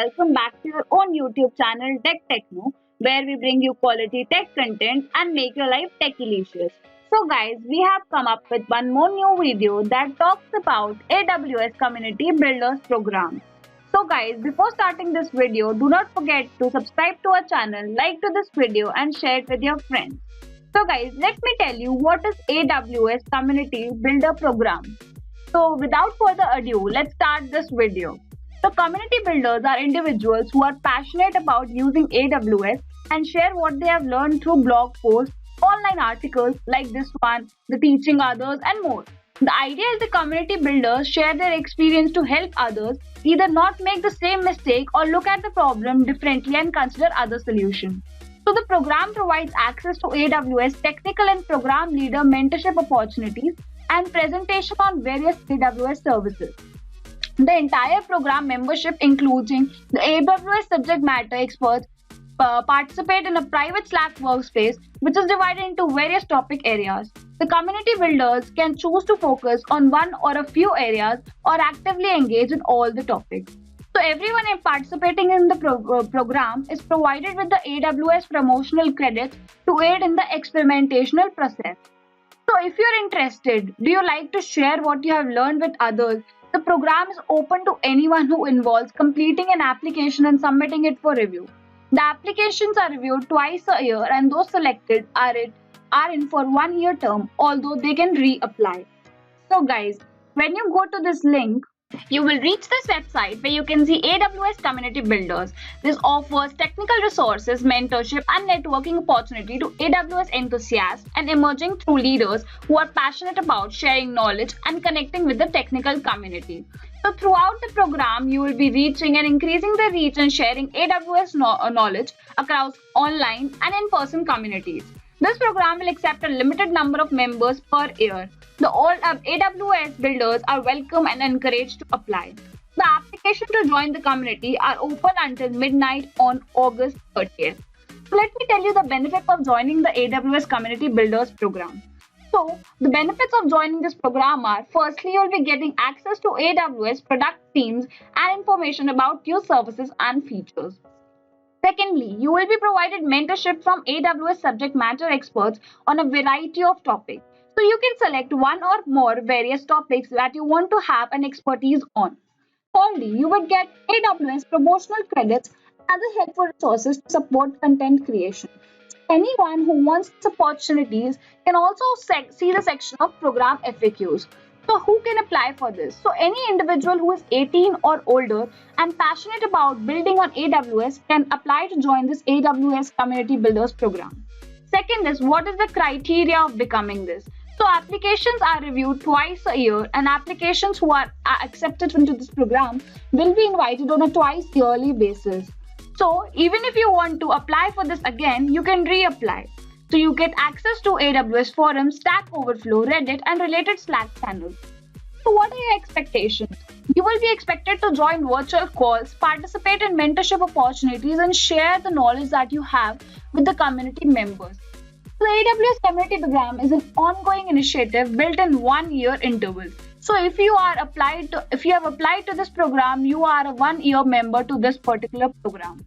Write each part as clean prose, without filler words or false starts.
welcome back to your own YouTube channel Tech Techno, where we bring you quality tech content and make your life tech-delicious. So guys, we have come up with one more new video that talks about AWS Community Builders program. So guys, before starting this video, do not forget to subscribe to our channel, like to this video and share it with your friends. So guys, let me tell you what is AWS Community Builder program. So without further ado, let's start this video. So community builders are individuals who are passionate about using AWS and share what they have learned through blog posts, online articles like this one, the teaching others and more. The idea is the community builders share their experience to help others either not make the same mistake or look at the problem differently and consider other solutions. So the program provides access to AWS technical and program leader mentorship opportunities and presentation on various AWS services. The entire program membership, including the AWS subject matter experts, participate in a private Slack workspace which is divided into various topic areas. The community builders can choose to focus on one or a few areas or actively engage in all the topics. So everyone participating in the program is provided with the AWS promotional credits to aid in the experimentational process. So if you're interested, do you like to share what you have learned with others? The program is open to anyone who involves completing an application and submitting it for review. The applications are reviewed twice a year and those selected are in for 1 year term, although they can reapply. So guys, when you go to this link, you will reach this website where you can see AWS Community Builders. This offers technical resources, mentorship and networking opportunity to AWS enthusiasts and emerging through leaders who are passionate about sharing knowledge and connecting with the technical community. So throughout the program, you will be reaching and increasing the reach and sharing AWS knowledge across online and in-person communities. This program will accept a limited number of members per year. The all AWS builders are welcome and encouraged to apply. The application to join the community are open until midnight on August 30th. So let me tell you the benefits of joining the AWS Community Builders program. So the benefits of joining this program are: firstly, you'll be getting access to AWS product teams and information about new services and features. Secondly, you will be provided mentorship from AWS subject matter experts on a variety of topics. So you can select one or more various topics that you want to have an expertise on. Thirdly, you will get AWS promotional credits and other helpful resources to support content creation. So anyone who wants these opportunities can also see the section of program FAQs. So who can apply for this? So any individual who is 18 or older and passionate about building on AWS can apply to join this AWS Community Builders program. Second is, what is the criteria of becoming this? So applications are reviewed twice a year and applications who are accepted into this program will be invited on a twice yearly basis. So even if you want to apply for this again, you can reapply. So you get access to AWS forums, Stack Overflow, Reddit and related Slack channels. So what are your expectations? You will be expected to join virtual calls, participate in mentorship opportunities and share the knowledge that you have with the community members. So AWS Community Program is an ongoing initiative built in 1 year interval. So if you have applied to this program, you are a 1 year member to this particular program.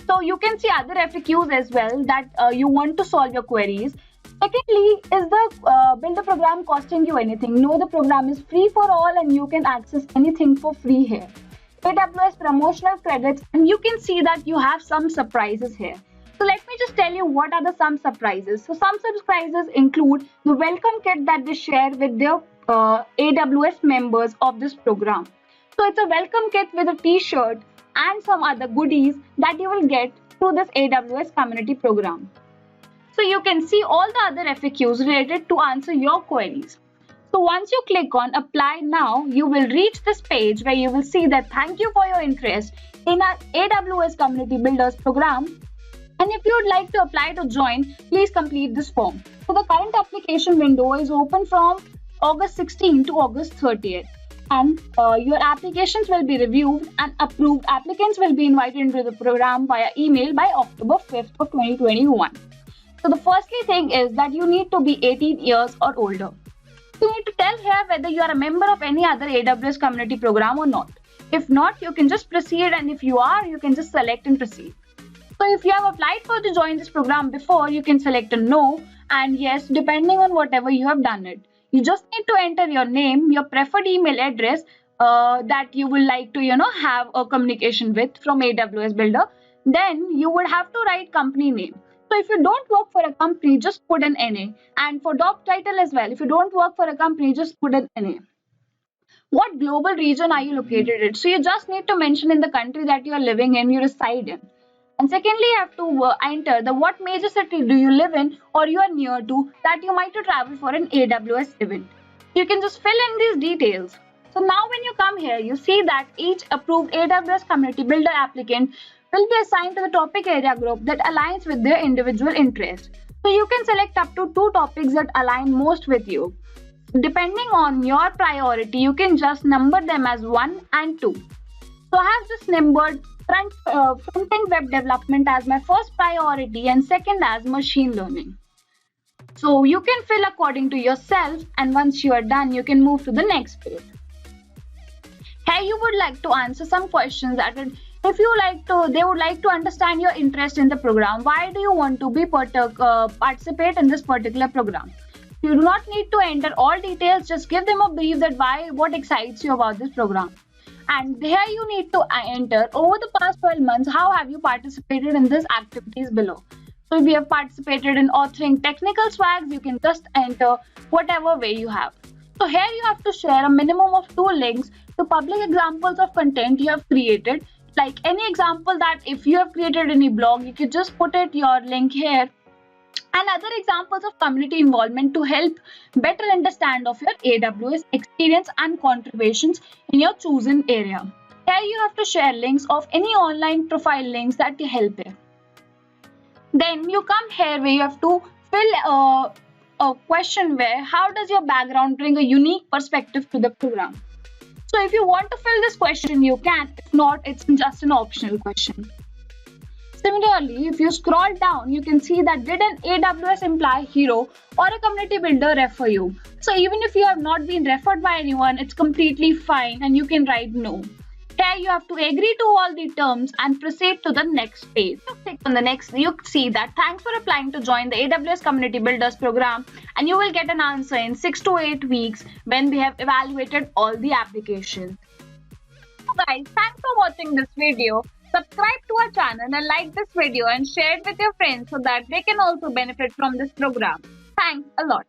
So you can see other FAQs as well that you want to solve your queries. Secondly, is the builder program costing you anything? No, the program is free for all and you can access anything for free here. AWS promotional credits, and you can see that you have some surprises here. So let me just tell you what are some surprises. So some surprises include the welcome kit that they share with their AWS members of this program. So it's a welcome kit with a t-shirt and some other goodies that you will get through this AWS community program. So you can see all the other FAQs related to answer your queries. So once you click on apply now, you will reach this page where you will see that thank you for your interest in our AWS Community Builders program. And if you would like to apply to join, please complete this form. So the current application window is open from August 16 to August 30th. And your applications will be reviewed and approved. Applicants will be invited into the program via email by October 5th of 2021. So the firstly thing is that you need to be 18 years or older. You need to tell here whether you are a member of any other AWS community program or not. If not, you can just proceed, and if you are, you can just select and proceed. So if you have applied for to join this program before, you can select a no and yes, depending on whatever you have done it. You just need to enter your name, your preferred email address that you would like to, have a communication with from AWS Builder. Then you would have to write company name. So if you don't work for a company, just put an NA. And for job title as well, if you don't work for a company, just put an NA. What global region are you located in? So you just need to mention in the country that you are living in, you reside in. And secondly, you have to enter the what major city do you live in or you are near to that you might travel for an AWS event. You can just fill in these details. So now when you come here, you see that each approved AWS Community Builder applicant will be assigned to the topic area group that aligns with their individual interest. So you can select up to 2 topics that align most with you. Depending on your priority, you can just number them as 1 and 2. So I have just numbered front-end web development as my first priority and second as machine learning. So you can fill according to yourself, and once you are done, you can move to the next page. Here you would like to answer some questions that if you like to, they would like to understand your interest in the program. Why do you want to be participate in this particular program? You do not need to enter all details, just give them a brief that what excites you about this program. And here you need to enter over the past 12 months, how have you participated in these activities below. So if you have participated in authoring technical swags, you can just enter whatever way you have. So here you have to share a minimum of 2 links to public examples of content you have created. Like any example that if you have created any blog, you can just put your link here. And other examples of community involvement to help better understand of your AWS experience and contributions in your chosen area. Here you have to share links of any online profile links that you help in. Then you come here where you have to fill a question where how does your background bring a unique perspective to the program. So if you want to fill this question, you can. If not, it's just an optional question. Similarly, if you scroll down, you can see that did an AWS employee hero or a community builder refer you? So even if you have not been referred by anyone, it's completely fine and you can write no. Here you have to agree to all the terms and proceed to the next page. Click on the next, you see that thanks for applying to join the AWS Community Builders program and you will get an answer in 6 to 8 weeks when we have evaluated all the applications. So guys, thanks for watching this video. Subscribe to our channel and like this video and share it with your friends so that they can also benefit from this program. Thanks a lot.